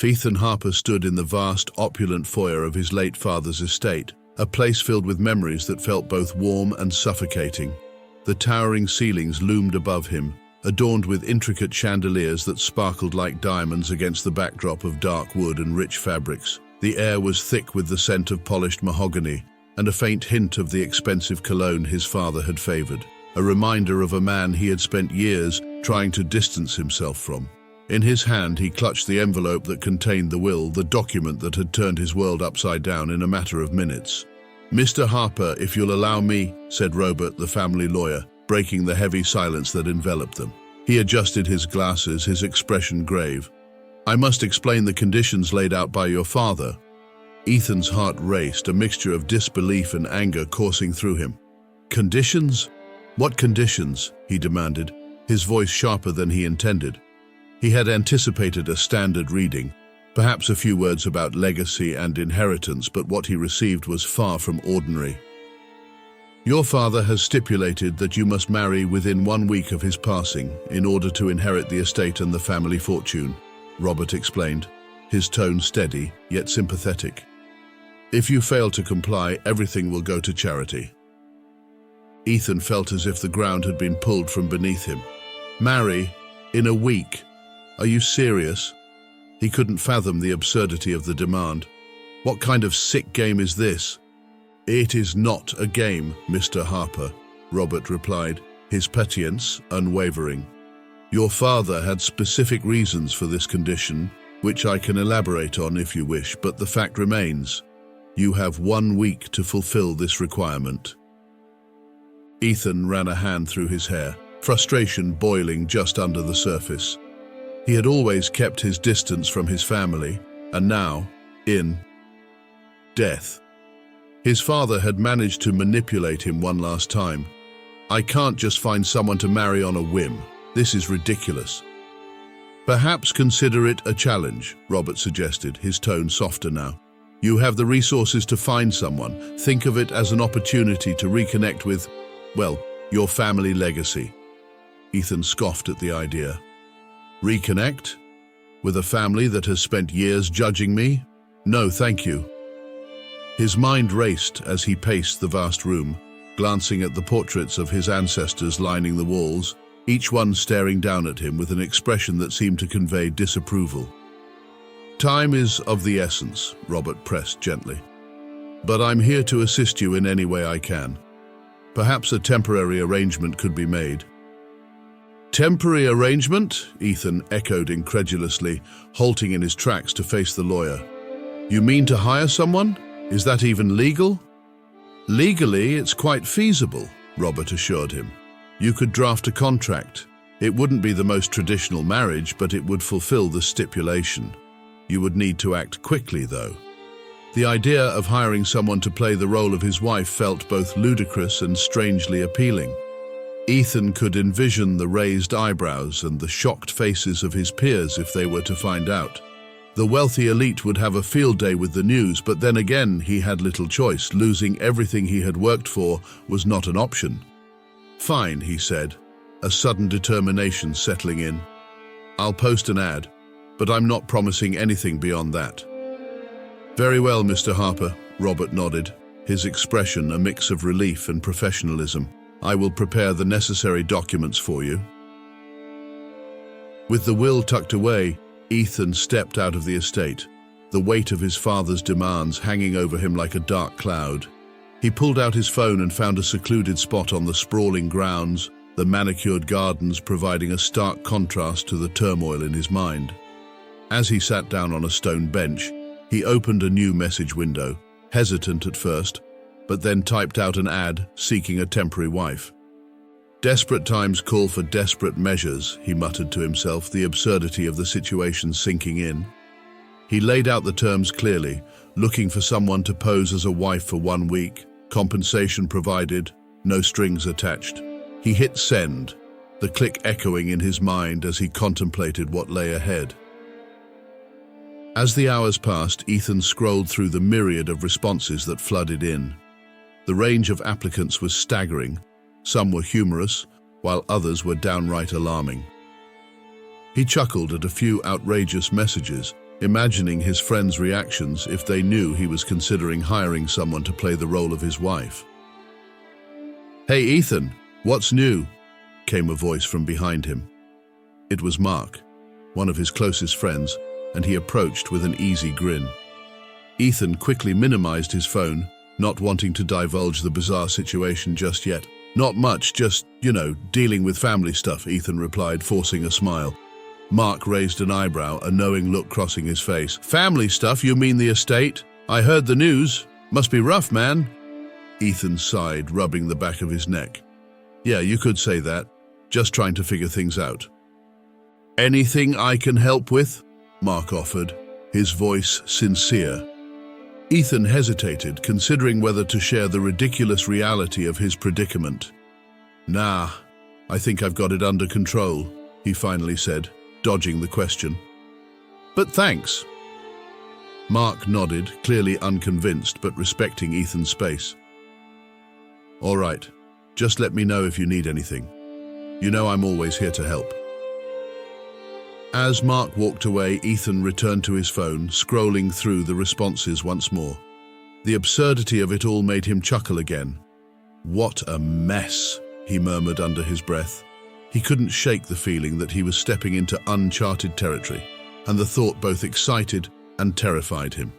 Ethan Harper stood in the vast, opulent foyer of his late father's estate, a place filled with memories that felt both warm and suffocating. The towering ceilings loomed above him, adorned with intricate chandeliers that sparkled like diamonds against the backdrop of dark wood and rich fabrics. The air was thick with the scent of polished mahogany and a faint hint of the expensive cologne his father had favored, a reminder of a man he had spent years trying to distance himself from. In his hand, he clutched the envelope that contained the will, the document that had turned his world upside down in a matter of minutes. "Mr. Harper, if you'll allow me," said Robert, the family lawyer, breaking the heavy silence that enveloped them. He adjusted his glasses, his expression grave. "I must explain the conditions laid out by your father." Ethan's heart raced, a mixture of disbelief and anger coursing through him. "Conditions? What conditions?" he demanded, his voice sharper than he intended. He had anticipated a standard reading, perhaps a few words about legacy and inheritance, but what he received was far from ordinary. "Your father has stipulated that you must marry within 1 week of his passing in order to inherit the estate and the family fortune," Robert explained, his tone steady yet sympathetic. "If you fail to comply, everything will go to charity." Ethan felt as if the ground had been pulled from beneath him. "Marry in a week? Are you serious?" He couldn't fathom the absurdity of the demand. "What kind of sick game is this?" "It is not a game, Mr. Harper," Robert replied, his patience unwavering. "Your father had specific reasons for this condition, which I can elaborate on if you wish, but the fact remains, you have 1 week to fulfill this requirement." Ethan ran a hand through his hair, frustration boiling just under the surface. He had always kept his distance from his family, and now, in death, his father had managed to manipulate him one last time. "I can't just find someone to marry on a whim. This is ridiculous." "Perhaps consider it a challenge," Robert suggested, his tone softer now. "You have the resources to find someone. Think of it as an opportunity to reconnect with, well, your family legacy." Ethan scoffed at the idea. "Reconnect? With a family that has spent years judging me? No, thank you." His mind raced as he paced the vast room, glancing at the portraits of his ancestors lining the walls, each one staring down at him with an expression that seemed to convey disapproval. "Time is of the essence," Robert pressed gently. "But I'm here to assist you in any way I can. Perhaps a temporary arrangement could be made." "Temporary arrangement?" Ethan echoed incredulously, halting in his tracks to face the lawyer. "You mean to hire someone? Is that even legal?" "Legally, it's quite feasible," Robert assured him. "You could draft a contract. It wouldn't be the most traditional marriage, but it would fulfill the stipulation. You would need to act quickly, though." The idea of hiring someone to play the role of his wife felt both ludicrous and strangely appealing. Ethan could envision the raised eyebrows and the shocked faces of his peers if they were to find out. The wealthy elite would have a field day with the news, but then again, he had little choice. Losing everything he had worked for was not an option. "Fine," he said, a sudden determination settling in. "I'll post an ad, but I'm not promising anything beyond that." "Very well, Mr. Harper," Robert nodded, his expression a mix of relief and professionalism. "I will prepare the necessary documents for you." With the will tucked away, Ethan stepped out of the estate, the weight of his father's demands hanging over him like a dark cloud. He pulled out his phone and found a secluded spot on the sprawling grounds, the manicured gardens providing a stark contrast to the turmoil in his mind. As he sat down on a stone bench, he opened a new message window, hesitant at first, but then typed out an ad seeking a temporary wife. "Desperate times call for desperate measures," he muttered to himself, the absurdity of the situation sinking in. He laid out the terms clearly, looking for someone to pose as a wife for 1 week, compensation provided, no strings attached. He hit send, the click echoing in his mind as he contemplated what lay ahead. As the hours passed, Ethan scrolled through the myriad of responses that flooded in. The range of applicants was staggering. Some were humorous, while others were downright alarming. He chuckled at a few outrageous messages, imagining his friends' reactions if they knew he was considering hiring someone to play the role of his wife. "Hey, Ethan, what's new?" came a voice from behind him. It was Mark, one of his closest friends, and he approached with an easy grin. Ethan quickly minimized his phone, not wanting to divulge the bizarre situation just yet. "Not much, just, dealing with family stuff," Ethan replied, forcing a smile. Mark raised an eyebrow, a knowing look crossing his face. "Family stuff? You mean the estate? I heard the news. Must be rough, man." Ethan sighed, rubbing the back of his neck. "Yeah, you could say that. Just trying to figure things out." "Anything I can help with?" Mark offered, his voice sincere. Ethan hesitated, considering whether to share the ridiculous reality of his predicament. "Nah, I think I've got it under control," he finally said, dodging the question. "But thanks." Mark nodded, clearly unconvinced but respecting Ethan's space. "All right, just let me know if you need anything. You know I'm always here to help." As Mark walked away, Ethan returned to his phone, scrolling through the responses once more. The absurdity of it all made him chuckle again. "What a mess," he murmured under his breath. He couldn't shake the feeling that he was stepping into uncharted territory, and the thought both excited and terrified him.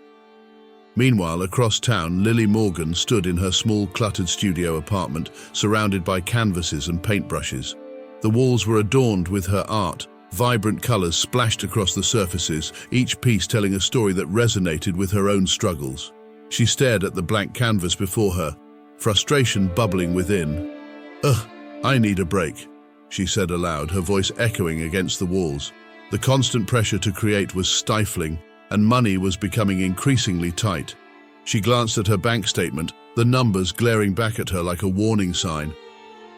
Meanwhile, across town, Lily Morgan stood in her small, cluttered studio apartment, surrounded by canvases and paintbrushes. The walls were adorned with her art, vibrant colors splashed across the surfaces, each piece telling a story that resonated with her own struggles. She stared at the blank canvas before her, frustration bubbling within. "Ugh, I need a break," she said aloud, her voice echoing against the walls. The constant pressure to create was stifling, and money was becoming increasingly tight. She glanced at her bank statement, the numbers glaring back at her like a warning sign.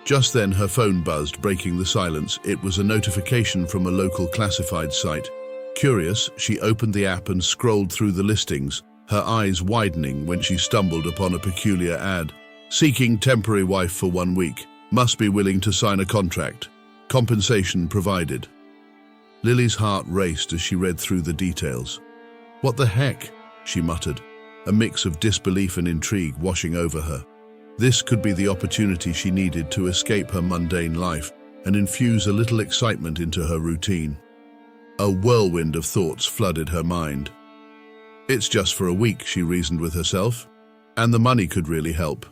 Just then her phone buzzed, breaking the silence. It was a notification from a local classified site. Curious, she opened the app and scrolled through the listings, her eyes widening when she stumbled upon a peculiar ad. "Seeking temporary wife for 1 week. Must be willing to sign a contract. Compensation provided." Lily's heart raced as she read through the details. "What the heck?" she muttered, a mix of disbelief and intrigue washing over her. This could be the opportunity she needed to escape her mundane life and infuse a little excitement into her routine. A whirlwind of thoughts flooded her mind. "It's just for a week," she reasoned with herself, "and the money could really help.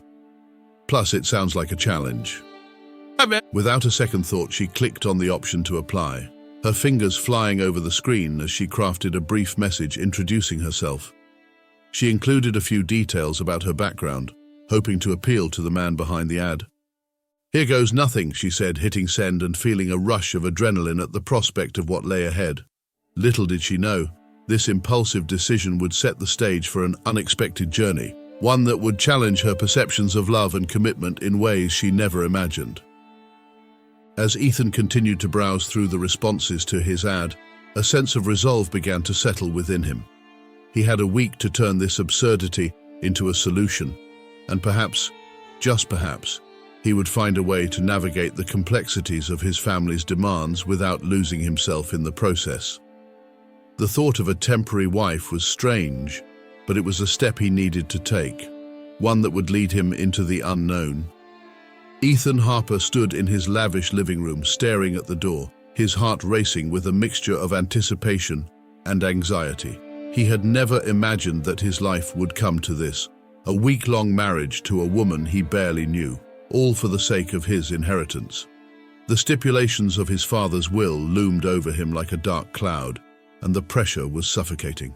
Plus, it sounds like a challenge." Without a second thought, she clicked on the option to apply, her fingers flying over the screen as she crafted a brief message introducing herself. She included a few details about her background, hoping to appeal to the man behind the ad. "Here goes nothing," she said, hitting send and feeling a rush of adrenaline at the prospect of what lay ahead. Little did she know, this impulsive decision would set the stage for an unexpected journey, one that would challenge her perceptions of love and commitment in ways she never imagined. As Ethan continued to browse through the responses to his ad, a sense of resolve began to settle within him. He had a week to turn this absurdity into a solution, and perhaps, just perhaps, he would find a way to navigate the complexities of his family's demands without losing himself in the process. The thought of a temporary wife was strange, but it was a step he needed to take, one that would lead him into the unknown. Ethan Harper stood in his lavish living room, staring at the door, his heart racing with a mixture of anticipation and anxiety. He had never imagined that his life would come to this, a week-long marriage to a woman he barely knew, all for the sake of his inheritance. The stipulations of his father's will loomed over him like a dark cloud, and the pressure was suffocating.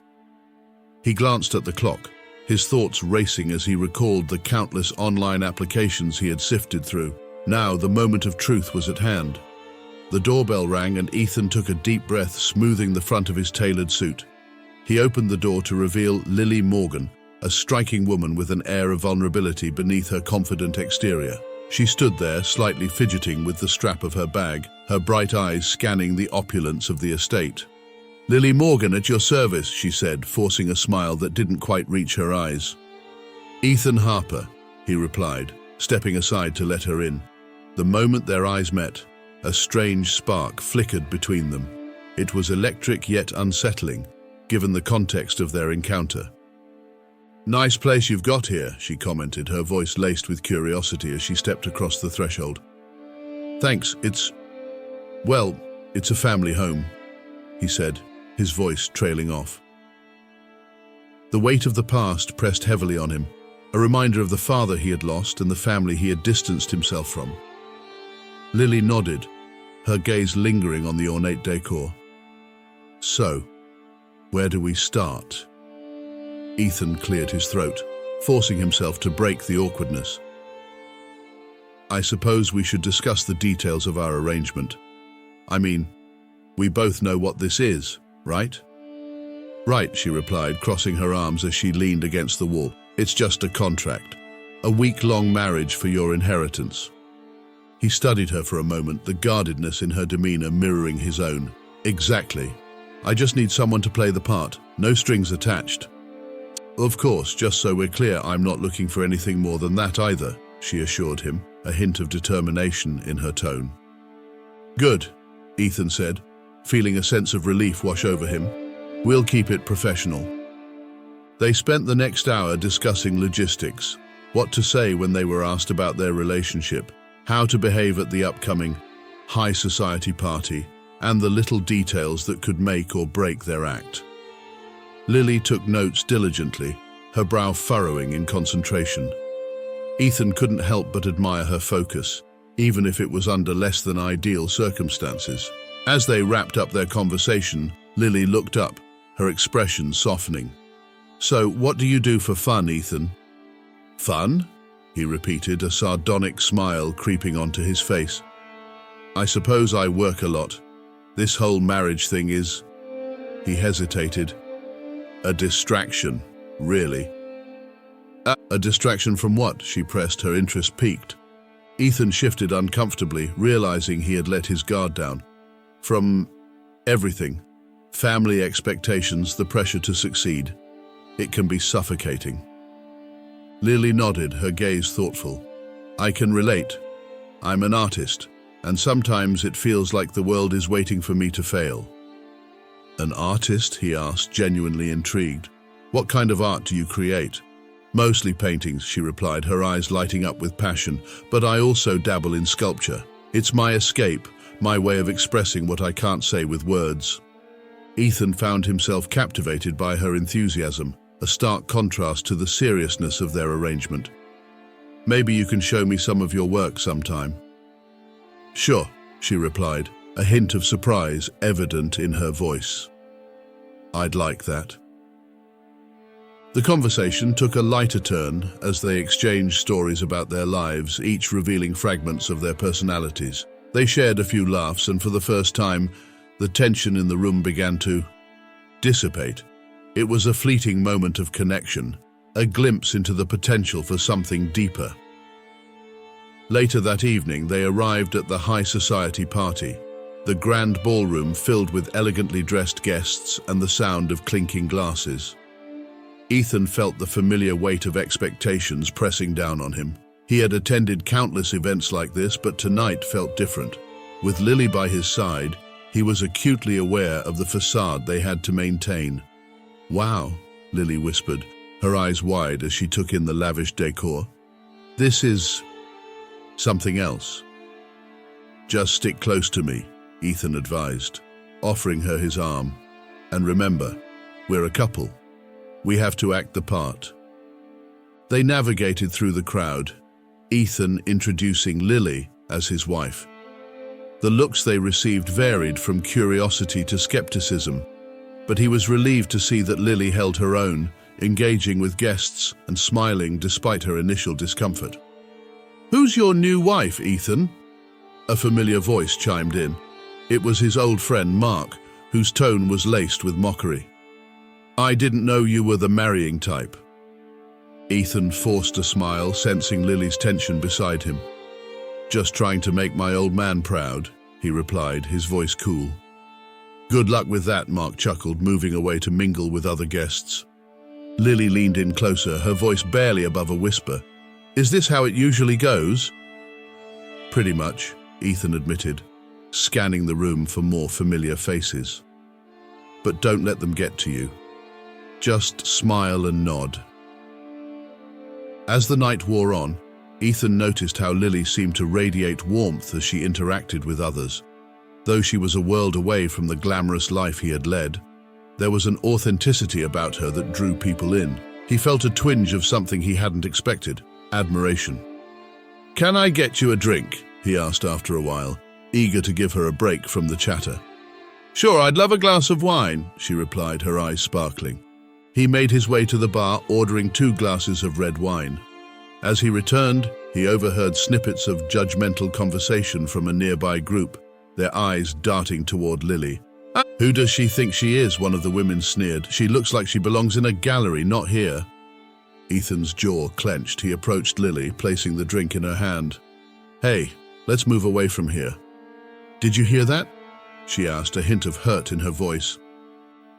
He glanced at the clock, his thoughts racing as he recalled the countless online applications he had sifted through. Now the moment of truth was at hand. The doorbell rang and Ethan took a deep breath, smoothing the front of his tailored suit. He opened the door to reveal Lily Morgan, a striking woman with an air of vulnerability beneath her confident exterior. She stood there, slightly fidgeting with the strap of her bag, her bright eyes scanning the opulence of the estate. "Lily Morgan, at your service," she said, forcing a smile that didn't quite reach her eyes. "Ethan Harper," he replied, stepping aside to let her in. The moment their eyes met, a strange spark flickered between them. It was electric yet unsettling, given the context of their encounter. "Nice place you've got here," she commented, her voice laced with curiosity as she stepped across the threshold. "Thanks, it's a family home," he said, his voice trailing off. The weight of the past pressed heavily on him, a reminder of the father he had lost and the family he had distanced himself from. Lily nodded, her gaze lingering on the ornate decor. "So, where do we start?" Ethan cleared his throat, forcing himself to break the awkwardness. "I suppose we should discuss the details of our arrangement. I mean, we both know what this is, right?" "Right," she replied, crossing her arms as she leaned against the wall. "It's just a contract. A week-long marriage for your inheritance." He studied her for a moment, the guardedness in her demeanor mirroring his own. "Exactly. I just need someone to play the part. No strings attached." "Of course, just so we're clear, I'm not looking for anything more than that either," she assured him, a hint of determination in her tone. "Good," Ethan said, feeling a sense of relief wash over him. "We'll keep it professional." They spent the next hour discussing logistics, what to say when they were asked about their relationship, how to behave at the upcoming high society party, and the little details that could make or break their act. Lily took notes diligently, her brow furrowing in concentration. Ethan couldn't help but admire her focus, even if it was under less than ideal circumstances. As they wrapped up their conversation, Lily looked up, her expression softening. "So, what do you do for fun, Ethan?" "Fun?" he repeated, a sardonic smile creeping onto his face. "I suppose I work a lot. This whole marriage thing is..." He hesitated. "A distraction, really." A distraction from what?" she pressed, her interest piqued. Ethan shifted uncomfortably, realizing he had let his guard down. "From everything. Family expectations, the pressure to succeed. It can be suffocating." Lily nodded, her gaze thoughtful. "I can relate. I'm an artist, and sometimes it feels like the world is waiting for me to fail." "An artist?" he asked, genuinely intrigued. "What kind of art do you create?" "Mostly paintings," she replied, her eyes lighting up with passion, "but I also dabble in sculpture. It's my escape, my way of expressing what I can't say with words." Ethan found himself captivated by her enthusiasm, a stark contrast to the seriousness of their arrangement. "Maybe you can show me some of your work sometime." "Sure," she replied, a hint of surprise evident in her voice. "I'd like that." The conversation took a lighter turn as they exchanged stories about their lives, each revealing fragments of their personalities. They shared a few laughs, and for the first time, the tension in the room began to dissipate. It was a fleeting moment of connection, a glimpse into the potential for something deeper. Later that evening, they arrived at the high society party, the grand ballroom filled with elegantly dressed guests and the sound of clinking glasses. Ethan felt the familiar weight of expectations pressing down on him. He had attended countless events like this, but tonight felt different. With Lily by his side, he was acutely aware of the facade they had to maintain. "Wow," Lily whispered, her eyes wide as she took in the lavish decor. "This is something else." "Just stick close to me," Ethan advised, offering her his arm. "And remember, we're a couple. We have to act the part." They navigated through the crowd, Ethan introducing Lily as his wife. The looks they received varied from curiosity to skepticism, but he was relieved to see that Lily held her own, engaging with guests and smiling despite her initial discomfort. "Who's your new wife, Ethan?" A familiar voice chimed in. It was his old friend Mark, whose tone was laced with mockery. "I didn't know you were the marrying type." Ethan forced a smile, sensing Lily's tension beside him. "Just trying to make my old man proud," he replied, his voice cool. "Good luck with that," Mark chuckled, moving away to mingle with other guests. Lily leaned in closer, her voice barely above a whisper. "Is this how it usually goes?" "Pretty much," Ethan admitted, scanning the room for more familiar faces. "But don't let them get to you. Just smile and nod. As the night wore on, Ethan noticed how Lily seemed to radiate warmth as she interacted with others. Though she was a world away from the glamorous life he had led, there was an authenticity about her that drew people in. He felt a twinge of something he hadn't expected: admiration. "Can I get you a drink?" he asked after a while, eager to give her a break from the chatter. "Sure, I'd love a glass of wine," she replied, her eyes sparkling. He made his way to the bar, ordering 2 glasses of red wine. As he returned, he overheard snippets of judgmental conversation from a nearby group, their eyes darting toward Lily. "Who does she think she is?" one of the women sneered. "She looks like she belongs in a gallery, not here." Ethan's jaw clenched. He approached Lily, placing the drink in her hand. "Hey, let's move away from here." "Did you hear that?" she asked, a hint of hurt in her voice.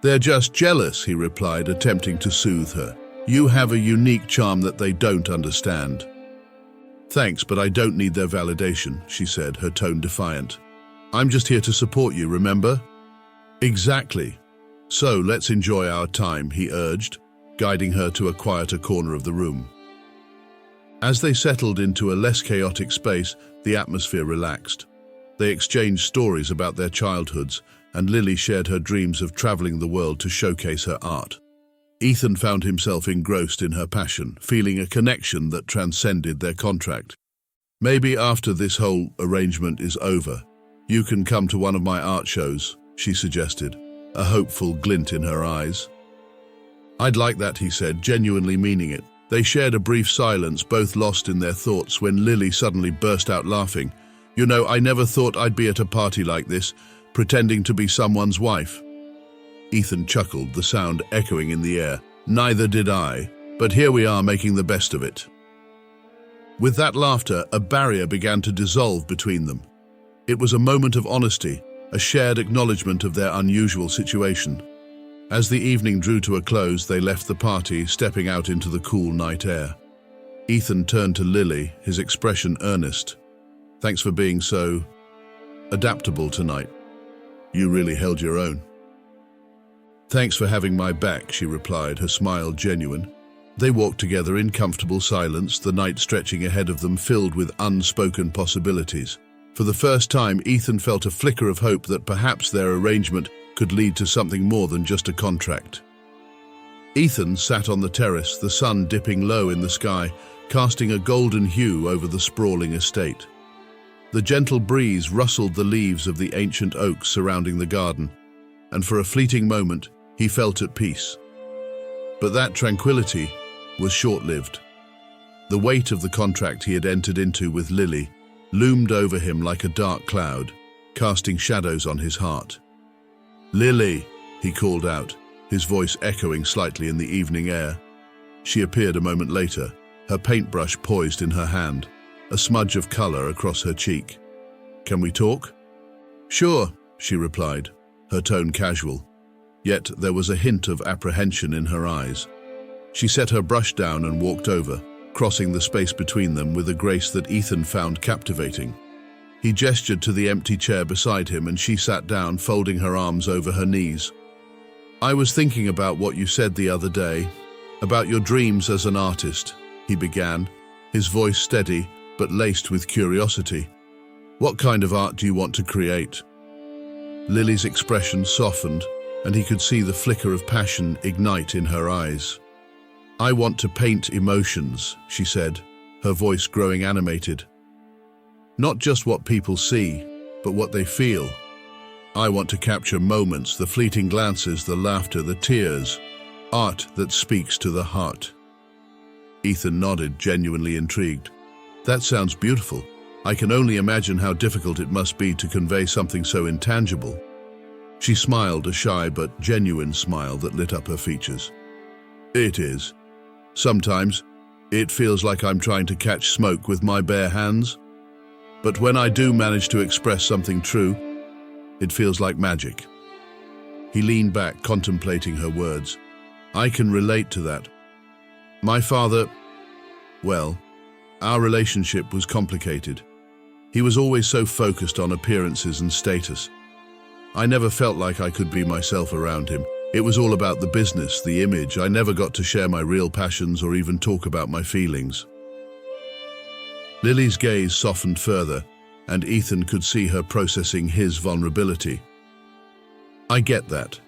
"They're just jealous," he replied, attempting to soothe her. "You have a unique charm that they don't understand." "Thanks, but I don't need their validation," she said, her tone defiant. "I'm just here to support you, remember?" "Exactly. So let's enjoy our time," he urged, guiding her to a quieter corner of the room. As they settled into a less chaotic space, the atmosphere relaxed. They exchanged stories about their childhoods, and Lily shared her dreams of traveling the world to showcase her art. Ethan found himself engrossed in her passion, feeling a connection that transcended their contract. "Maybe after this whole arrangement is over, you can come to one of my art shows," she suggested, a hopeful glint in her eyes. "I'd like that," he said, genuinely meaning it. They shared a brief silence, both lost in their thoughts, when Lily suddenly burst out laughing. "You know, I never thought I'd be at a party like this, pretending to be someone's wife." Ethan chuckled, the sound echoing in the air. "Neither did I, but here we are making the best of it." With that laughter, a barrier began to dissolve between them. It was a moment of honesty, a shared acknowledgement of their unusual situation. As the evening drew to a close, they left the party, stepping out into the cool night air. Ethan turned to Lily, his expression earnest. "Thanks for being so adaptable tonight. You really held your own." "Thanks for having my back," she replied, her smile genuine. They walked together in comfortable silence, the night stretching ahead of them, filled with unspoken possibilities. For the first time, Ethan felt a flicker of hope that perhaps their arrangement could lead to something more than just a contract. Ethan sat on the terrace, the sun dipping low in the sky, casting a golden hue over the sprawling estate. The gentle breeze rustled the leaves of the ancient oaks surrounding the garden, and for a fleeting moment, he felt at peace. But that tranquility was short-lived. The weight of the contract he had entered into with Lily loomed over him like a dark cloud, casting shadows on his heart. "Lily," he called out, his voice echoing slightly in the evening air. She appeared a moment later, her paintbrush poised in her hand, a smudge of color across her cheek. "Can we talk?" "Sure," she replied, her tone casual. Yet there was a hint of apprehension in her eyes. She set her brush down and walked over, crossing the space between them with a grace that Ethan found captivating. He gestured to the empty chair beside him, and she sat down, folding her arms over her knees. "I was thinking about what you said the other day, about your dreams as an artist," he began, his voice steady but laced with curiosity. "What kind of art do you want to create?" Lily's expression softened, and he could see the flicker of passion ignite in her eyes. "I want to paint emotions," she said, her voice growing animated. "Not just what people see, but what they feel. I want to capture moments, the fleeting glances, the laughter, the tears, art that speaks to the heart." Ethan nodded, genuinely intrigued. "That sounds beautiful. I can only imagine how difficult it must be to convey something so intangible." She smiled, a shy but genuine smile that lit up her features. "It is. Sometimes it feels like I'm trying to catch smoke with my bare hands. But when I do manage to express something true, it feels like magic." He leaned back, contemplating her words. "I can relate to that. My father, well, our relationship was complicated. He was always so focused on appearances and status. I never felt like I could be myself around him. It was all about the business, the image. I never got to share my real passions or even talk about my feelings. Lily's gaze softened further, and Ethan could see her processing his vulnerability. I get that.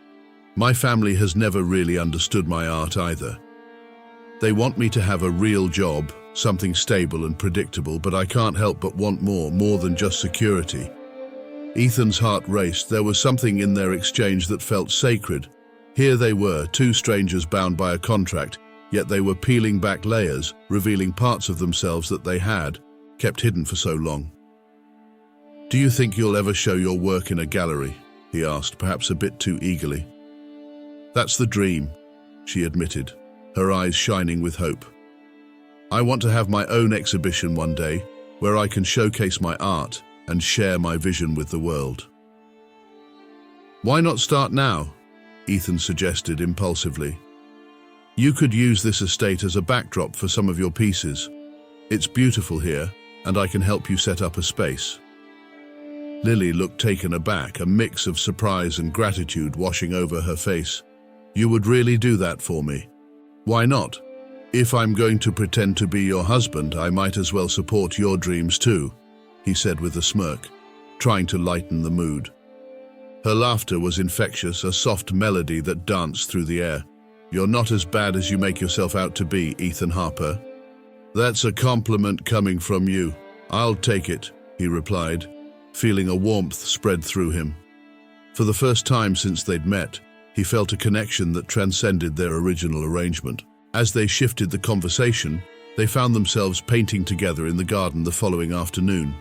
My family has never really understood my art either. They want me to have a real job, something stable and predictable, but I can't help but want more than just security. Ethan's heart raced. There was something in their exchange that felt sacred. Here they were, two strangers bound by a contract, yet they were peeling back layers, revealing parts of themselves that they had kept hidden for so long. Do you think you'll ever show your work in a gallery? He asked, perhaps a bit too eagerly. That's the dream, she admitted, her eyes shining with hope. I want to have my own exhibition one day, where I can showcase my art and share my vision with the world. Why not start now? Ethan suggested impulsively. You could use this estate as a backdrop for some of your pieces. It's beautiful here, and I can help you set up a space. Lily looked taken aback, a mix of surprise and gratitude washing over her face. You would really do that for me? Why not? If I'm going to pretend to be your husband, I might as well support your dreams too, he said with a smirk, trying to lighten the mood. Her laughter was infectious, a soft melody that danced through the air. You're not as bad as you make yourself out to be, Ethan Harper. That's a compliment coming from you. I'll take it, he replied, feeling a warmth spread through him. For the first time since they'd met, he felt a connection that transcended their original arrangement. As they shifted the conversation, they found themselves painting together in the garden the following afternoon.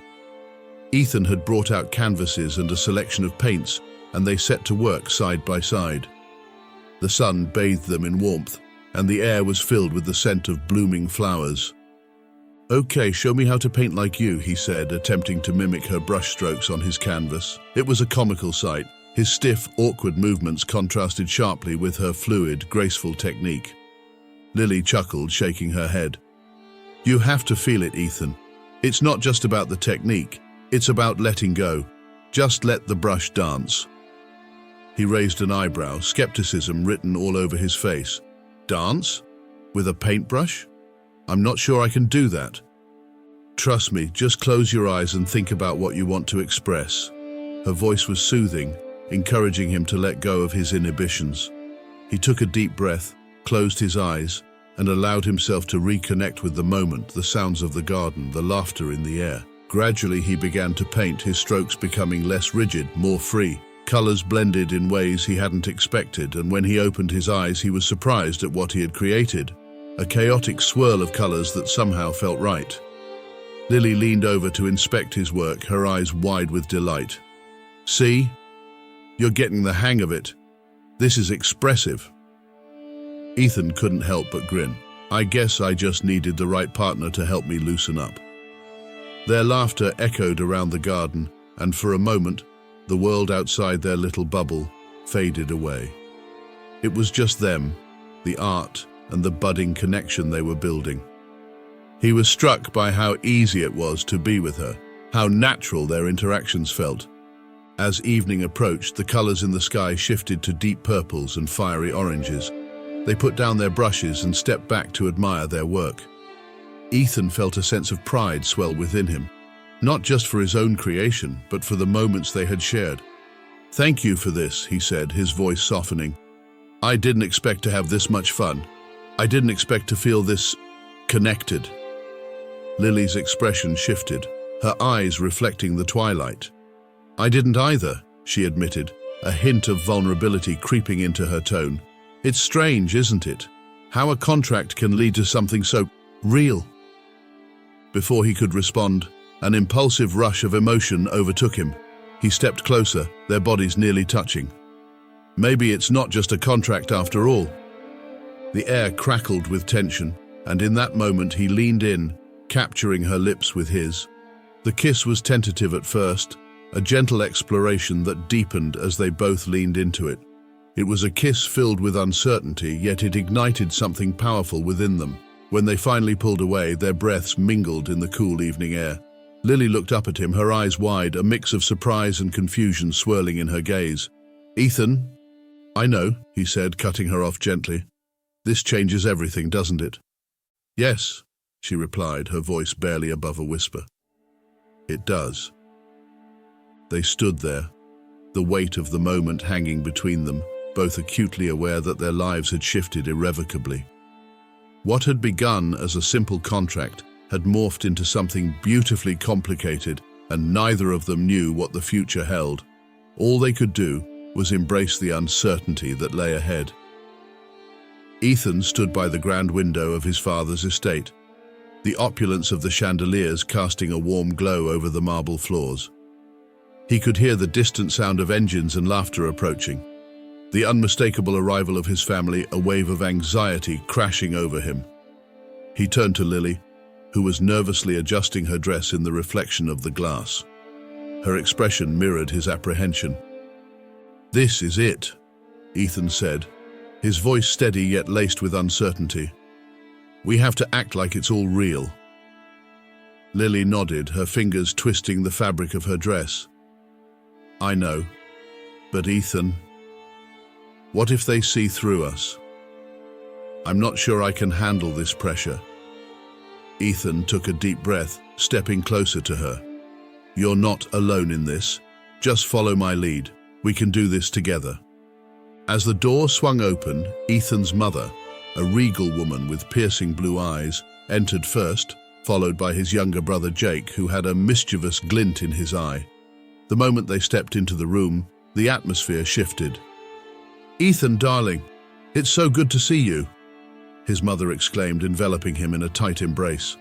Ethan had brought out canvases and a selection of paints, and they set to work side by side. The sun bathed them in warmth, and the air was filled with the scent of blooming flowers. Okay, show me how to paint like you, he said, attempting to mimic her brushstrokes on his canvas. It was a comical sight. His stiff, awkward movements contrasted sharply with her fluid, graceful technique. Lily chuckled, shaking her head. You have to feel it, Ethan. It's not just about the technique. It's about letting go. Just let the brush dance. He raised an eyebrow, skepticism written all over his face. Dance? With a paintbrush? I'm not sure I can do that. Trust me, just close your eyes and think about what you want to express. Her voice was soothing, encouraging him to let go of his inhibitions. He took a deep breath, closed his eyes, and allowed himself to reconnect with the moment, the sounds of the garden, the laughter in the air. Gradually he began to paint, his strokes becoming less rigid, more free. Colors blended in ways he hadn't expected, and when he opened his eyes he was surprised at what he had created. A chaotic swirl of colors that somehow felt right. Lily leaned over to inspect his work, her eyes wide with delight. See? You're getting the hang of it. This is expressive. Ethan couldn't help but grin. I guess I just needed the right partner to help me loosen up. Their laughter echoed around the garden, and for a moment, the world outside their little bubble faded away. It was just them, the art, and the budding connection they were building. He was struck by how easy it was to be with her, how natural their interactions felt. As evening approached, the colors in the sky shifted to deep purples and fiery oranges. They put down their brushes and stepped back to admire their work. Ethan felt a sense of pride swell within him, not just for his own creation, but for the moments they had shared. Thank you for this, he said, his voice softening. I didn't expect to have this much fun. I didn't expect to feel this connected. Lily's expression shifted, her eyes reflecting the twilight. I didn't either, she admitted, a hint of vulnerability creeping into her tone. It's strange, isn't it? How a contract can lead to something so real. Before he could respond, an impulsive rush of emotion overtook him. He stepped closer, their bodies nearly touching. Maybe it's not just a contract after all. The air crackled with tension, and in that moment he leaned in, capturing her lips with his. The kiss was tentative at first, a gentle exploration that deepened as they both leaned into it. It was a kiss filled with uncertainty, yet it ignited something powerful within them. When they finally pulled away, their breaths mingled in the cool evening air. Lily looked up at him, her eyes wide, a mix of surprise and confusion swirling in her gaze. Ethan? I know, he said, cutting her off gently. This changes everything, doesn't it? Yes, she replied, her voice barely above a whisper. It does. They stood there, the weight of the moment hanging between them, both acutely aware that their lives had shifted irrevocably. What had begun as a simple contract had morphed into something beautifully complicated, and neither of them knew what the future held. All they could do was embrace the uncertainty that lay ahead. Ethan stood by the grand window of his father's estate, the opulence of the chandeliers casting a warm glow over the marble floors. He could hear the distant sound of engines and laughter approaching, the unmistakable arrival of his family, a wave of anxiety crashing over him. He turned to Lily, who was nervously adjusting her dress in the reflection of the glass. Her expression mirrored his apprehension. "This is it," Ethan said, his voice steady yet laced with uncertainty. "We have to act like it's all real." Lily nodded, her fingers twisting the fabric of her dress. "I know, but Ethan, what if they see through us? I'm not sure I can handle this pressure." Ethan took a deep breath, stepping closer to her. "You're not alone in this. Just follow my lead. We can do this together." As the door swung open, Ethan's mother, a regal woman with piercing blue eyes, entered first, followed by his younger brother Jake, who had a mischievous glint in his eye. The moment they stepped into the room, the atmosphere shifted. "Ethan, darling, it's so good to see you," his mother exclaimed, enveloping him in a tight embrace.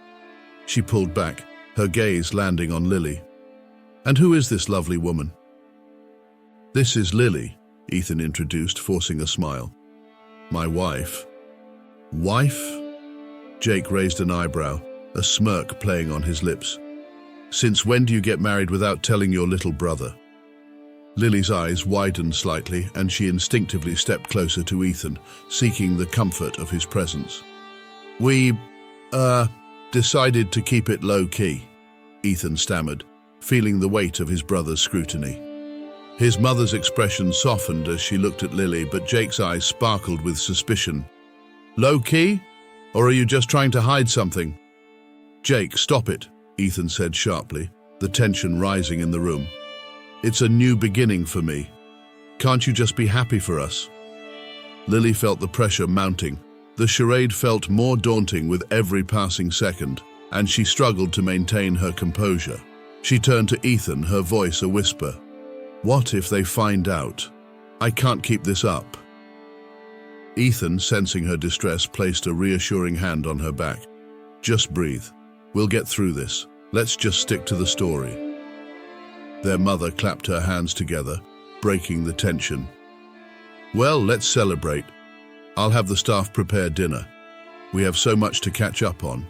She pulled back, her gaze landing on Lily. "And who is this lovely woman?" "This is Lily," Ethan introduced, forcing a smile. "My wife." "Wife?" Jake raised an eyebrow, a smirk playing on his lips. "Since when do you get married without telling your little brother?" Lily's eyes widened slightly, and she instinctively stepped closer to Ethan, seeking the comfort of his presence. "We, decided to keep it low-key," Ethan stammered, feeling the weight of his brother's scrutiny. His mother's expression softened as she looked at Lily, but Jake's eyes sparkled with suspicion. "Low-key? Or are you just trying to hide something?" "Jake, stop it," Ethan said sharply, the tension rising in the room. "It's a new beginning for me. Can't you just be happy for us?" Lily felt the pressure mounting. The charade felt more daunting with every passing second, and she struggled to maintain her composure. She turned to Ethan, her voice a whisper. "What if they find out? I can't keep this up." Ethan, sensing her distress, placed a reassuring hand on her back. "Just breathe. We'll get through this. Let's just stick to the story." Their mother clapped her hands together, breaking the tension. "Well, let's celebrate. I'll have the staff prepare dinner. We have so much to catch up on."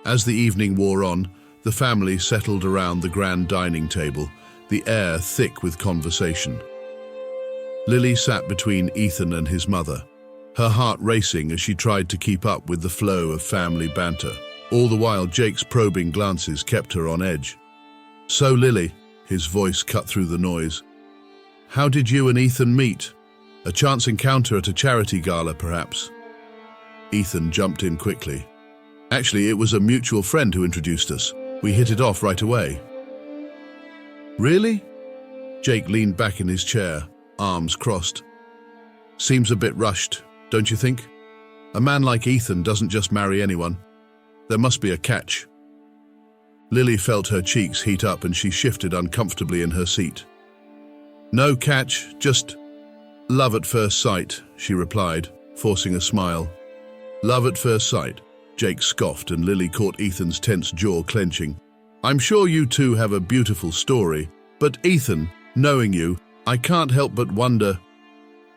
As the evening wore on, the family settled around the grand dining table, the air thick with conversation. Lily sat between Ethan and his mother, her heart racing as she tried to keep up with the flow of family banter. All the while, Jake's probing glances kept her on edge. "So, Lily," his voice cut through the noise, "how did you and Ethan meet? A chance encounter at a charity gala, perhaps?" Ethan jumped in quickly. "Actually, it was a mutual friend who introduced us. We hit it off right away." "Really?" Jake leaned back in his chair, arms crossed. "Seems a bit rushed, don't you think? A man like Ethan doesn't just marry anyone. There must be a catch." Lily felt her cheeks heat up and she shifted uncomfortably in her seat. "No catch, just love at first sight," she replied, forcing a smile. "Love at first sight," Jake scoffed, and Lily caught Ethan's tense jaw clenching. "I'm sure you two have a beautiful story, but Ethan, knowing you, I can't help but wonder—"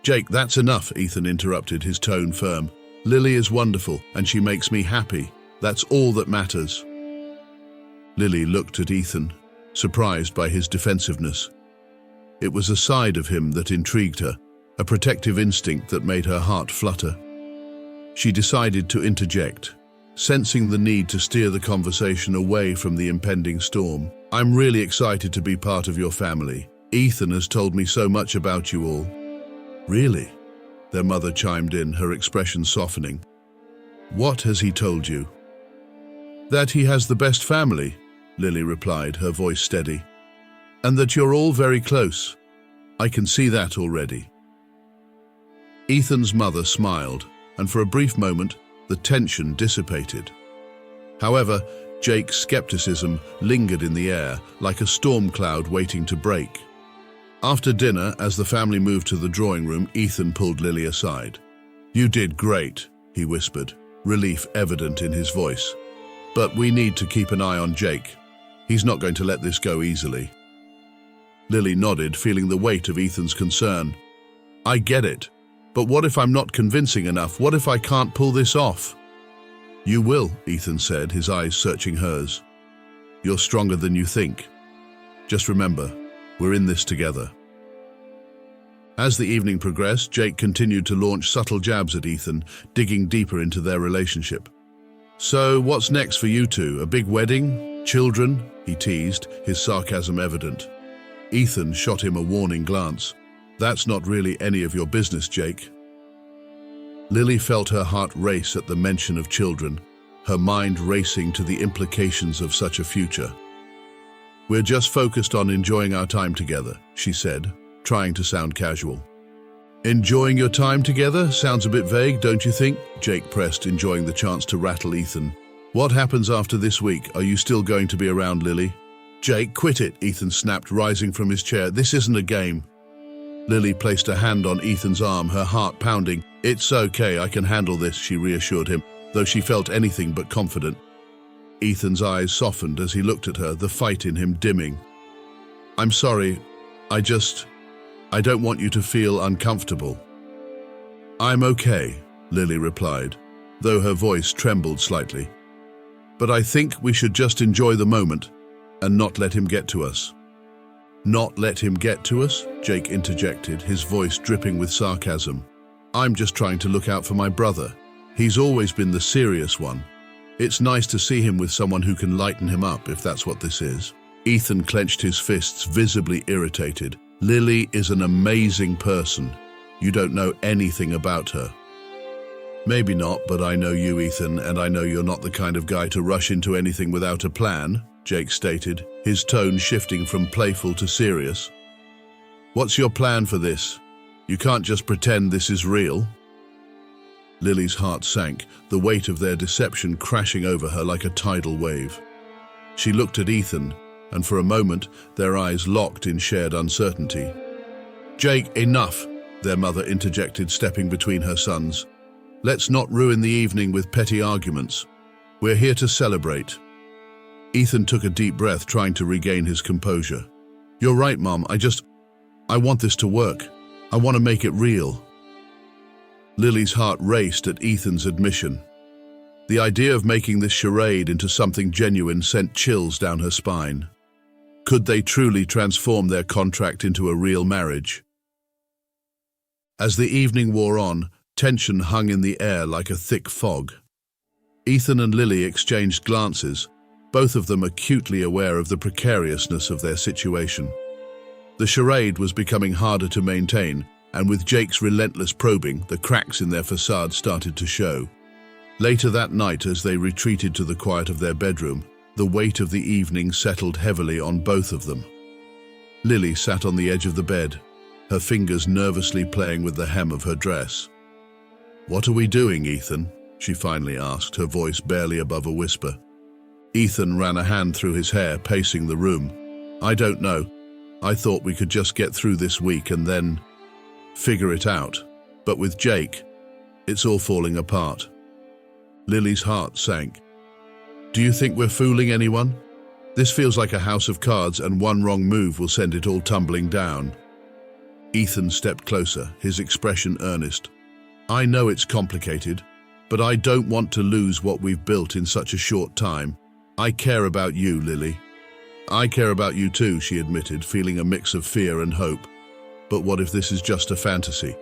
"Jake, that's enough," Ethan interrupted, his tone firm. "Lily is wonderful, and she makes me happy. That's all that matters." Lily looked at Ethan, surprised by his defensiveness. It was a side of him that intrigued her, a protective instinct that made her heart flutter. She decided to interject, sensing the need to steer the conversation away from the impending storm. "I'm really excited to be part of your family. Ethan has told me so much about you all." Really? Their mother chimed in, her expression softening. What has he told you? That he has the best family, Lily replied, her voice steady. And that you're all very close. I can see that already. Ethan's mother smiled, and for a brief moment, the tension dissipated. However, Jake's skepticism lingered in the air, like a storm cloud waiting to break. After dinner, as the family moved to the drawing room, Ethan pulled Lily aside. You did great, he whispered, relief evident in his voice. But we need to keep an eye on Jake. He's not going to let this go easily. Lily nodded, feeling the weight of Ethan's concern. I get it, but what if I'm not convincing enough? What if I can't pull this off? You will, Ethan said, his eyes searching hers. You're stronger than you think. Just remember, we're in this together. As the evening progressed, Jake continued to launch subtle jabs at Ethan, digging deeper into their relationship. So, what's next for you two? A big wedding? Children? He teased, his sarcasm evident. Ethan shot him a warning glance. That's not really any of your business, Jake. Lily felt her heart race at the mention of children, her mind racing to the implications of such a future. We're just focused on enjoying our time together, she said, trying to sound casual. Enjoying your time together? Sounds a bit vague, don't you think? Jake pressed, enjoying the chance to rattle Ethan. What happens after this week? Are you still going to be around, Lily? Jake, quit it, Ethan snapped, rising from his chair. This isn't a game. Lily placed a hand on Ethan's arm, her heart pounding. It's okay, I can handle this, she reassured him, though she felt anything but confident. Ethan's eyes softened as he looked at her, the fight in him dimming. I'm sorry, I don't want you to feel uncomfortable. I'm okay, Lily replied, though her voice trembled slightly. But I think we should just enjoy the moment and not let him get to us. Not let him get to us? Jake interjected, his voice dripping with sarcasm. I'm just trying to look out for my brother. He's always been the serious one. It's nice to see him with someone who can lighten him up, if that's what this is. Ethan clenched his fists, visibly irritated. Lily is an amazing person. You don't know anything about her. Maybe not, but I know you, Ethan, and I know you're not the kind of guy to rush into anything without a plan, Jake stated, his tone shifting from playful to serious. What's your plan for this? You can't just pretend this is real. Lily's heart sank, the weight of their deception crashing over her like a tidal wave. She looked at Ethan, and for a moment, their eyes locked in shared uncertainty. Jake, enough, their mother interjected, stepping between her sons. Let's not ruin the evening with petty arguments. We're here to celebrate. Ethan took a deep breath, trying to regain his composure. You're right, Mom. I want this to work. I want to make it real. Lily's heart raced at Ethan's admission. The idea of making this charade into something genuine sent chills down her spine. Could they truly transform their contract into a real marriage? As the evening wore on, tension hung in the air like a thick fog. Ethan and Lily exchanged glances, both of them acutely aware of the precariousness of their situation. The charade was becoming harder to maintain, and with Jake's relentless probing, the cracks in their facade started to show. Later that night, as they retreated to the quiet of their bedroom, the weight of the evening settled heavily on both of them. Lily sat on the edge of the bed, her fingers nervously playing with the hem of her dress. What are we doing, Ethan? She finally asked, her voice barely above a whisper. Ethan ran a hand through his hair, pacing the room. I don't know. I thought we could just get through this week and then figure it out. But with Jake, it's all falling apart. Lily's heart sank. Do you think we're fooling anyone? This feels like a house of cards, and one wrong move will send it all tumbling down. Ethan stepped closer, his expression earnest. I know it's complicated, but I don't want to lose what we've built in such a short time. I care about you, Lily. I care about you too, she admitted, feeling a mix of fear and hope. But what if this is just a fantasy?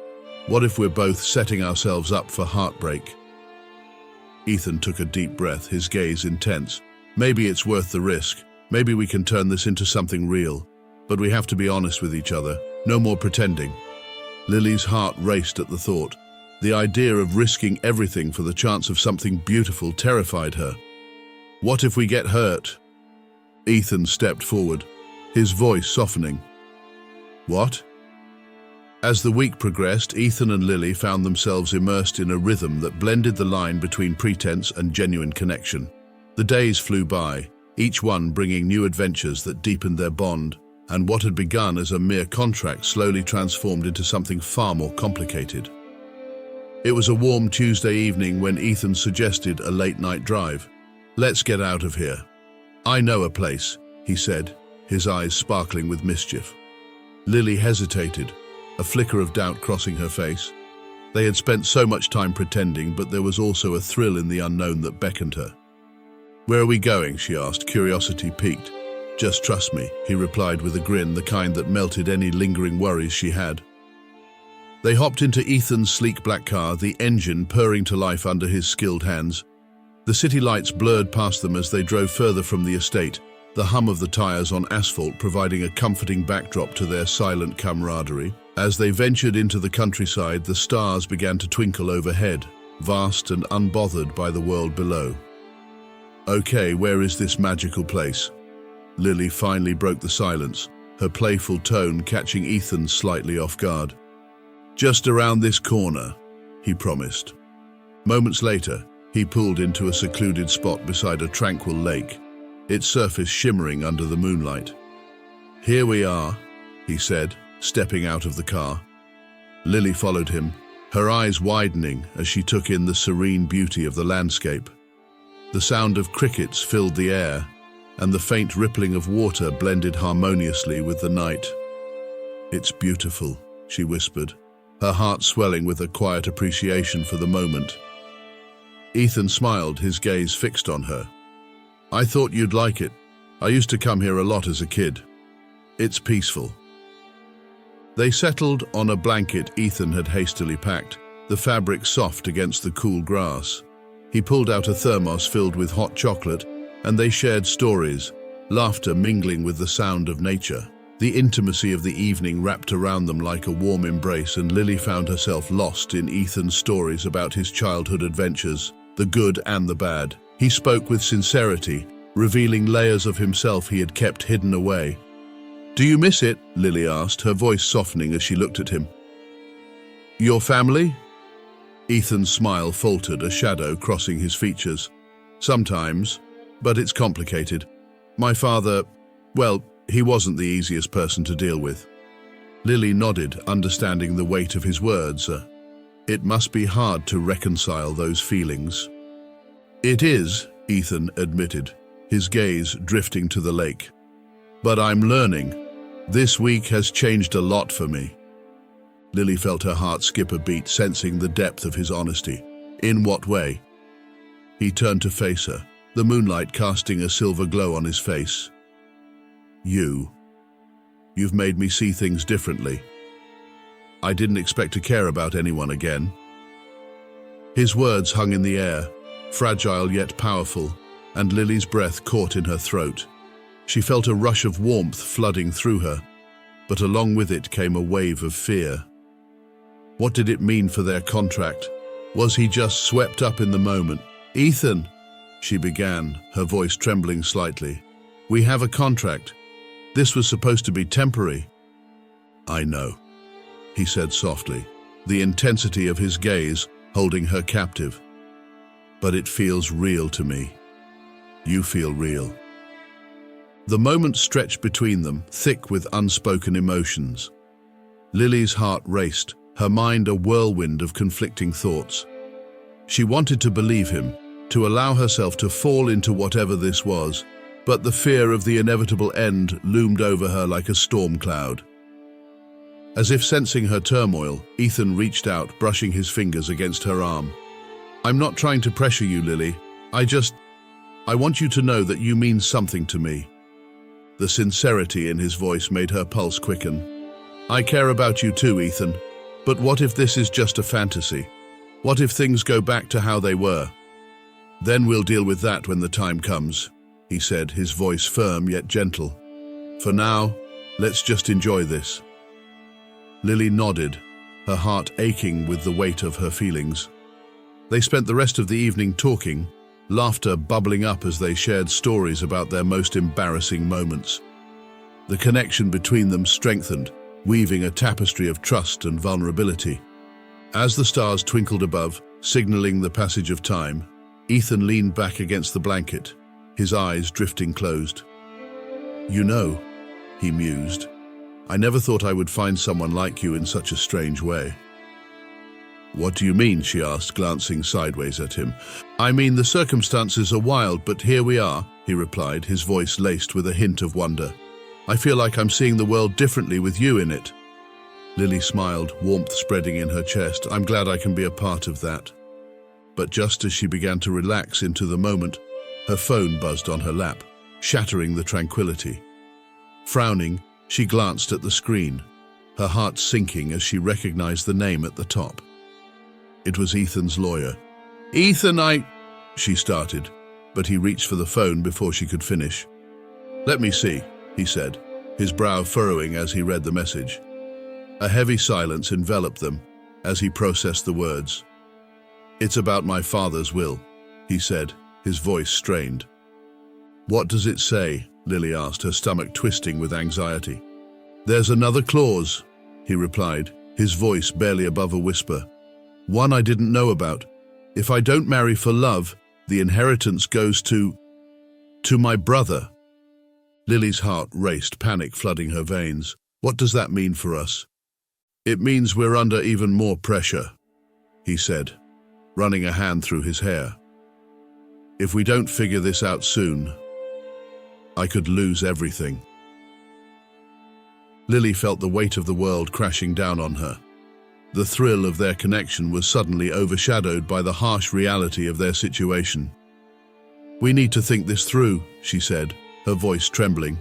What if we're both setting ourselves up for heartbreak? Ethan took a deep breath, his gaze intense. Maybe it's worth the risk. Maybe we can turn this into something real. But we have to be honest with each other. No more pretending. Lily's heart raced at the thought. The idea of risking everything for the chance of something beautiful terrified her. What if we get hurt? Ethan stepped forward, his voice softening. What? As the week progressed, Ethan and Lily found themselves immersed in a rhythm that blended the line between pretense and genuine connection. The days flew by, each one bringing new adventures that deepened their bond, and what had begun as a mere contract slowly transformed into something far more complicated. It was a warm Tuesday evening when Ethan suggested a late-night drive. "Let's get out of here. I know a place," he said, his eyes sparkling with mischief. Lily hesitated, a flicker of doubt crossing her face. They had spent so much time pretending, but there was also a thrill in the unknown that beckoned her. "Where are we going?" she asked, curiosity piqued. "Just trust me," he replied with a grin, the kind that melted any lingering worries she had. They hopped into Ethan's sleek black car, the engine purring to life under his skilled hands. The city lights blurred past them as they drove further from the estate, the hum of the tires on asphalt providing a comforting backdrop to their silent camaraderie. As they ventured into the countryside, the stars began to twinkle overhead, vast and unbothered by the world below. "Okay, where is this magical place?" Lily finally broke the silence, her playful tone catching Ethan slightly off guard. "Just around this corner," he promised. Moments later, he pulled into a secluded spot beside a tranquil lake, its surface shimmering under the moonlight. "Here we are," he said, stepping out of the car. Lily followed him, her eyes widening as she took in the serene beauty of the landscape. The sound of crickets filled the air, and the faint rippling of water blended harmoniously with the night. "It's beautiful," she whispered, her heart swelling with a quiet appreciation for the moment. Ethan smiled, his gaze fixed on her. "I thought you'd like it. I used to come here a lot as a kid. It's peaceful." They settled on a blanket Ethan had hastily packed, the fabric soft against the cool grass. He pulled out a thermos filled with hot chocolate, and they shared stories, laughter mingling with the sound of nature. The intimacy of the evening wrapped around them like a warm embrace, and Lily found herself lost in Ethan's stories about his childhood adventures, the good and the bad. He spoke with sincerity, revealing layers of himself he had kept hidden away. "Do you miss it?" Lily asked, her voice softening as she looked at him. "Your family?" Ethan's smile faltered, a shadow crossing his features. "Sometimes, but it's complicated. My father, well, he wasn't the easiest person to deal with." Lily nodded, understanding the weight of his words. It must be hard to reconcile those feelings. "It is," Ethan admitted, his gaze drifting to the lake. "But I'm learning. This week has changed a lot for me." Lily felt her heart skip a beat, sensing the depth of his honesty. "In what way?" He turned to face her, the moonlight casting a silver glow on his face. You've made me see things differently. I didn't expect to care about anyone again." His words hung in the air, fragile yet powerful, and Lily's breath caught in her throat. She felt a rush of warmth flooding through her, but along with it came a wave of fear. What did it mean for their contract? Was he just swept up in the moment? "Ethan," she began, her voice trembling slightly. "We have a contract. This was supposed to be temporary." "I know," he said softly, the intensity of his gaze holding her captive. "But it feels real to me. You feel real." The moment stretched between them, thick with unspoken emotions. Lily's heart raced, her mind a whirlwind of conflicting thoughts. She wanted to believe him, to allow herself to fall into whatever this was, but the fear of the inevitable end loomed over her like a storm cloud. As if sensing her turmoil, Ethan reached out, brushing his fingers against her arm. "I'm not trying to pressure you, Lily. I want you to know that you mean something to me." The sincerity in his voice made her pulse quicken. "I care about you too, Ethan. But what if this is just a fantasy? What if things go back to how they were? Then we'll deal with that when the time comes," he said, his voice firm yet gentle. "For now, let's just enjoy this." Lily nodded, her heart aching with the weight of her feelings. They spent the rest of the evening talking, laughter bubbling up as they shared stories about their most embarrassing moments. The connection between them strengthened, weaving a tapestry of trust and vulnerability. As the stars twinkled above, signaling the passage of time, Ethan leaned back against the blanket, his eyes drifting closed. "You know," he mused, "I never thought I would find someone like you in such a strange way." "What do you mean?" she asked, glancing sideways at him. "I mean, the circumstances are wild, but here we are," he replied, his voice laced with a hint of wonder. "I feel like I'm seeing the world differently with you in it." Lily smiled, warmth spreading in her chest. "I'm glad I can be a part of that." But just as she began to relax into the moment, her phone buzzed on her lap, shattering the tranquility. Frowning, she glanced at the screen, her heart sinking as she recognized the name at the top. It was Ethan's lawyer. "Ethan, she started, but he reached for the phone before she could finish. "Let me see," he said, his brow furrowing as he read the message. A heavy silence enveloped them as he processed the words. "It's about my father's will," he said, his voice strained. "What does it say?" Lily asked, her stomach twisting with anxiety. "There's another clause," he replied, his voice barely above a whisper. "One I didn't know about. If I don't marry for love, the inheritance goes to my brother." Lily's heart raced, panic flooding her veins. "What does that mean for us?" "It means we're under even more pressure," he said, running a hand through his hair. "If we don't figure this out soon, I could lose everything." Lily felt the weight of the world crashing down on her. The thrill of their connection was suddenly overshadowed by the harsh reality of their situation. "We need to think this through," she said, her voice trembling.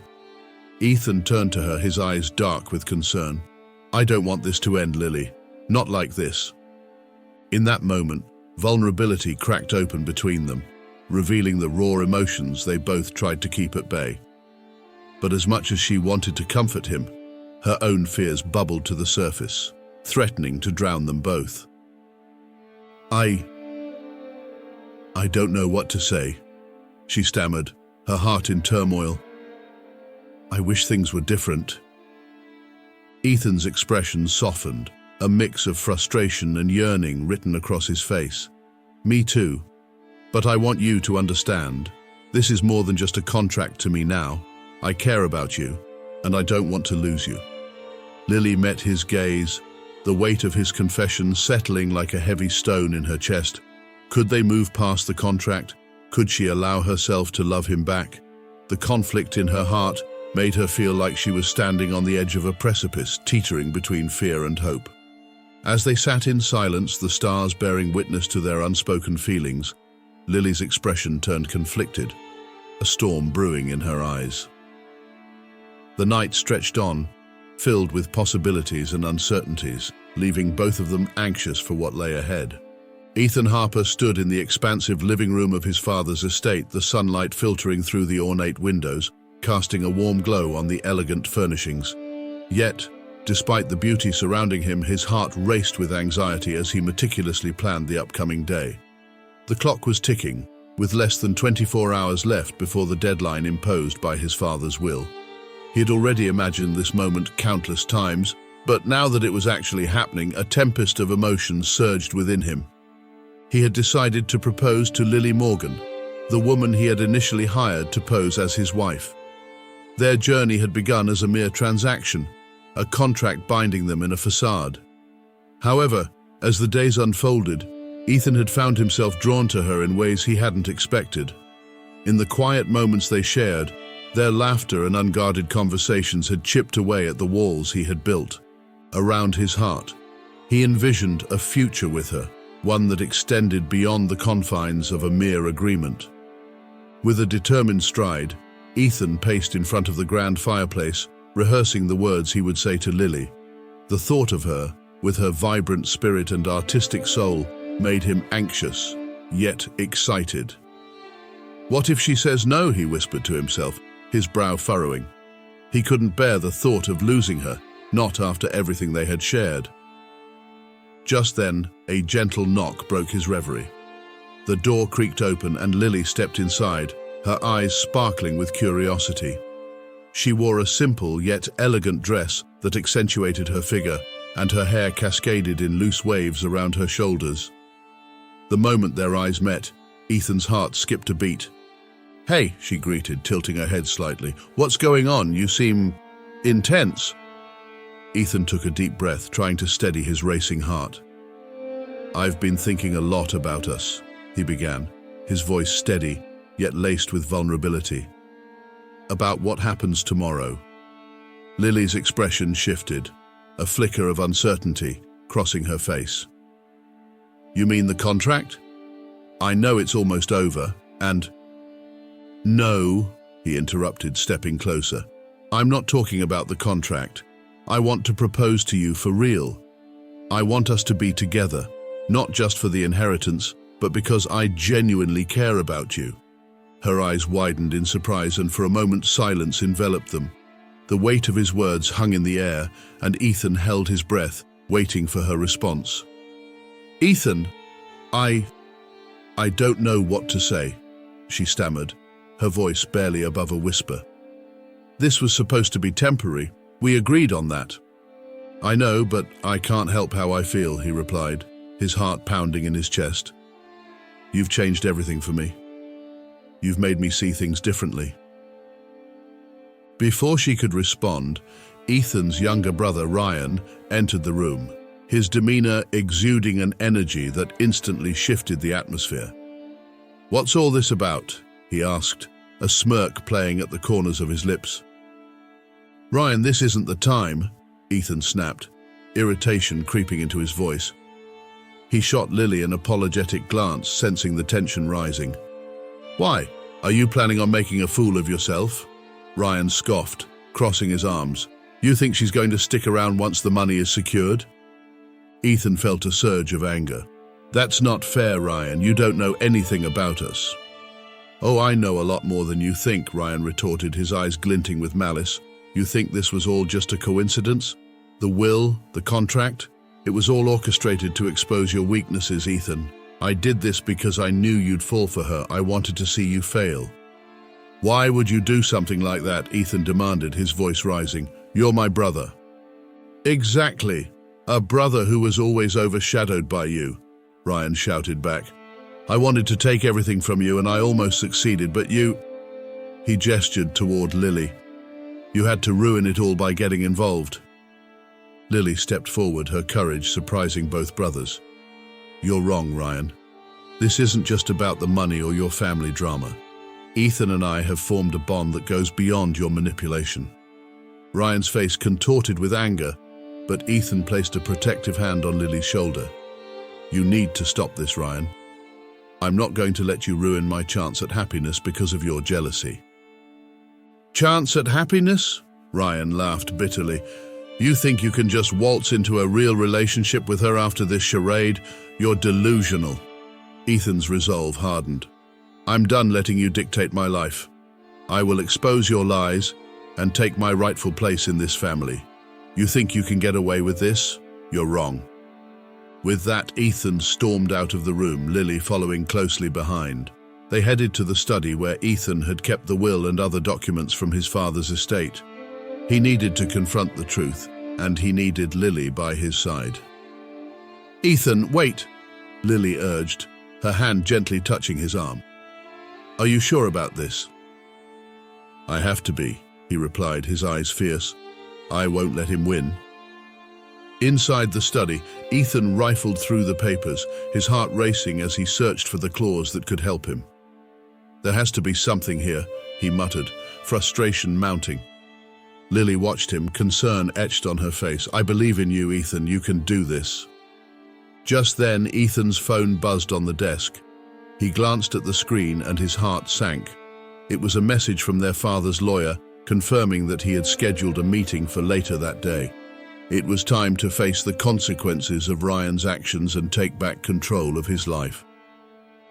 Ethan turned to her, his eyes dark with concern. "I don't want this to end, Lily. Not like this." In that moment, vulnerability cracked open between them, revealing the raw emotions they both tried to keep at bay. But as much as she wanted to comfort him, her own fears bubbled to the surface, threatening to drown them both. I don't know what to say," she stammered, her heart in turmoil. "I wish things were different." Ethan's expression softened, a mix of frustration and yearning written across his face. "Me too. But I want you to understand, this is more than just a contract to me now. I care about you, and I don't want to lose you." Lily met his gaze, the weight of his confession settling like a heavy stone in her chest. Could they move past the contract? Could she allow herself to love him back? The conflict in her heart made her feel like she was standing on the edge of a precipice, teetering between fear and hope. As they sat in silence, the stars bearing witness to their unspoken feelings, Lily's expression turned conflicted, a storm brewing in her eyes. The night stretched on, filled with possibilities and uncertainties, leaving both of them anxious for what lay ahead. Ethan Harper stood in the expansive living room of his father's estate, the sunlight filtering through the ornate windows, casting a warm glow on the elegant furnishings. Yet, despite the beauty surrounding him, his heart raced with anxiety as he meticulously planned the upcoming day. The clock was ticking, with less than 24 hours left before the deadline imposed by his father's will. He had already imagined this moment countless times, but now that it was actually happening, a tempest of emotions surged within him. He had decided to propose to Lily Morgan, the woman he had initially hired to pose as his wife. Their journey had begun as a mere transaction, a contract binding them in a facade. However, as the days unfolded, Ethan had found himself drawn to her in ways he hadn't expected. In the quiet moments they shared, their laughter and unguarded conversations had chipped away at the walls he had built. Around his heart, he envisioned a future with her, one that extended beyond the confines of a mere agreement. With a determined stride, Ethan paced in front of the grand fireplace, rehearsing the words he would say to Lily. The thought of her, with her vibrant spirit and artistic soul, made him anxious, yet excited. "What if she says no?" he whispered to himself, his brow furrowing. He couldn't bear the thought of losing her, not after everything they had shared. Just then, a gentle knock broke his reverie. The door creaked open and Lily stepped inside, her eyes sparkling with curiosity. She wore a simple yet elegant dress that accentuated her figure, and her hair cascaded in loose waves around her shoulders. The moment their eyes met, Ethan's heart skipped a beat. "Hey," she greeted, tilting her head slightly. "What's going on? You seem intense." Ethan took a deep breath, trying to steady his racing heart. "I've been thinking a lot about us," he began, his voice steady, yet laced with vulnerability. "About what happens tomorrow." Lily's expression shifted, a flicker of uncertainty crossing her face. "You mean the contract? I know it's almost over, and—" "No," he interrupted, stepping closer. "I'm not talking about the contract. I want to propose to you for real. I want us to be together, not just for the inheritance, but because I genuinely care about you." Her eyes widened in surprise, and for a moment silence enveloped them. The weight of his words hung in the air, and Ethan held his breath, waiting for her response. "Ethan, I don't know what to say," she stammered, her voice barely above a whisper. "This was supposed to be temporary. We agreed on that." "I know, but I can't help how I feel," he replied, his heart pounding in his chest. "You've changed everything for me. You've made me see things differently." Before she could respond, Ethan's younger brother, Ryan, entered the room, his demeanor exuding an energy that instantly shifted the atmosphere. "What's all this about?" he asked, a smirk playing at the corners of his lips. "Ryan, this isn't the time," Ethan snapped, irritation creeping into his voice. He shot Lily an apologetic glance, sensing the tension rising. "Why? Are you planning on making a fool of yourself?" Ryan scoffed, crossing his arms. "You think she's going to stick around once the money is secured?" Ethan felt a surge of anger. "That's not fair, Ryan. You don't know anything about us." "Oh, I know a lot more than you think," Ryan retorted, his eyes glinting with malice. "You think this was all just a coincidence? The will, the contract? It was all orchestrated to expose your weaknesses, Ethan. I did this because I knew you'd fall for her. I wanted to see you fail." "Why would you do something like that?" Ethan demanded, his voice rising. "You're my brother." "Exactly. A brother who was always overshadowed by you," Ryan shouted back. "I wanted to take everything from you and I almost succeeded, but you—" He gestured toward Lily. "You had to ruin it all by getting involved." Lily stepped forward, her courage surprising both brothers. "You're wrong, Ryan. This isn't just about the money or your family drama. Ethan and I have formed a bond that goes beyond your manipulation." Ryan's face contorted with anger, but Ethan placed a protective hand on Lily's shoulder. "You need to stop this, Ryan. I'm not going to let you ruin my chance at happiness because of your jealousy." "Chance at happiness?" Ryan laughed bitterly. "You think you can just waltz into a real relationship with her after this charade? You're delusional." Ethan's resolve hardened. "I'm done letting you dictate my life. I will expose your lies and take my rightful place in this family. You think you can get away with this? You're wrong." With that, Ethan stormed out of the room, Lily following closely behind. They headed to the study where Ethan had kept the will and other documents from his father's estate. He needed to confront the truth, and he needed Lily by his side. "Ethan, wait," Lily urged, her hand gently touching his arm. "Are you sure about this?" "I have to be," he replied, his eyes fierce. "I won't let him win." Inside the study, Ethan rifled through the papers, his heart racing as he searched for the clause that could help him. "There has to be something here," he muttered, frustration mounting. Lily watched him, concern etched on her face. "I believe in you, Ethan. You can do this." Just then, Ethan's phone buzzed on the desk. He glanced at the screen and his heart sank. It was a message from their father's lawyer, confirming that he had scheduled a meeting for later that day. It was time to face the consequences of Ryan's actions and take back control of his life.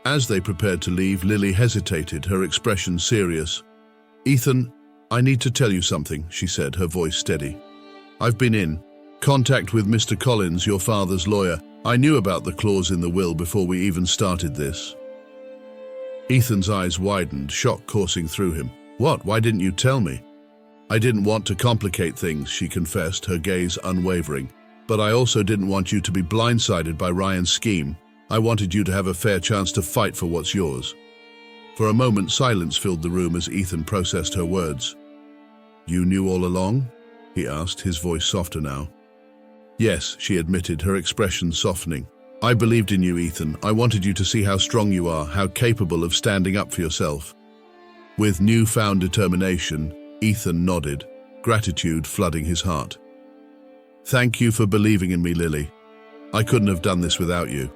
As they prepared to leave, Lily hesitated, her expression serious. "Ethan, I need to tell you something," she said, her voice steady. "I've been in contact with Mr. Collins, your father's lawyer. I knew about the clause in the will before we even started this. Ethan's eyes widened, shock coursing through him. What? Why didn't you tell me? I didn't want to complicate things, she confessed, her gaze unwavering. But I also didn't want you to be blindsided by Ryan's scheme. I wanted you to have a fair chance to fight for what's yours. For a moment, silence filled the room as Ethan processed her words. You knew all along? He asked, his voice softer now. Yes, she admitted, her expression softening. I believed in you, Ethan. I wanted you to see how strong you are, how capable of standing up for yourself. With newfound determination, Ethan nodded, gratitude flooding his heart. Thank you for believing in me, Lily. I couldn't have done this without you.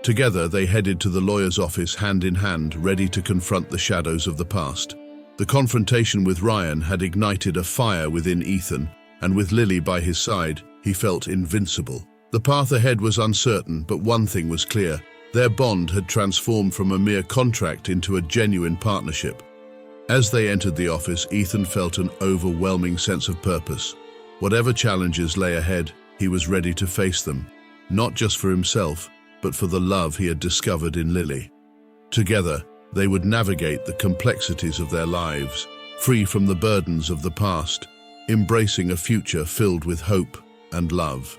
Together, they headed to the lawyer's office hand in hand, ready to confront the shadows of the past. The confrontation with Ryan had ignited a fire within Ethan, and with Lily by his side, he felt invincible. The path ahead was uncertain, but one thing was clear. Their bond had transformed from a mere contract into a genuine partnership. As they entered the office, Ethan felt an overwhelming sense of purpose. Whatever challenges lay ahead, he was ready to face them, not just for himself, but for the love he had discovered in Lily. Together, they would navigate the complexities of their lives, free from the burdens of the past, embracing a future filled with hope and love.